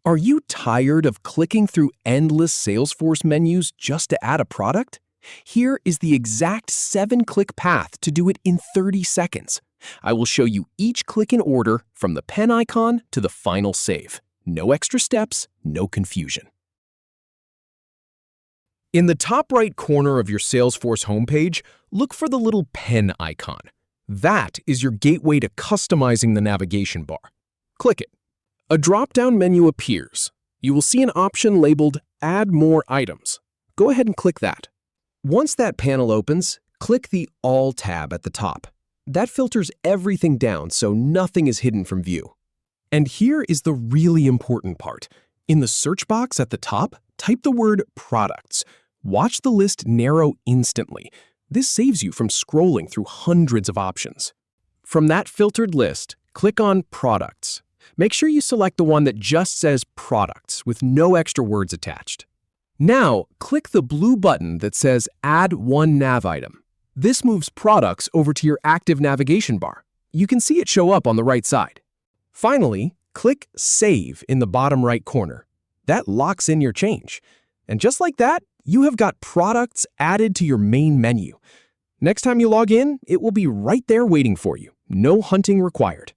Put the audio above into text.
Are you tired of clicking through endless Salesforce menus just to add a product? Here is the exact 7-click path to do it in 30 seconds. I will show you each click in order from the pen icon to the final save. No extra steps, no confusion. In the top right corner of your Salesforce homepage, look for the little pen icon. That is your gateway to customizing the navigation bar. Click it. A drop-down menu appears. You will see an option labeled Add More Items. Go ahead and click that. Once that panel opens, click the All tab at the top. That filters everything down so nothing is hidden from view. And here is the really important part. In the search box at the top, type the word Products. Watch the list narrow instantly. This saves you from scrolling through hundreds of options. From that filtered list, click on Products. Make sure you select the one that just says Products with no extra words attached. Now, click the blue button that says Add One Nav Item. This moves products over to your active navigation bar. You can see it show up on the right side. Finally, click Save in the bottom right corner. That locks in your change. And just like that, you have got products added to your main menu. Next time you log in, it will be right there waiting for you. No hunting required.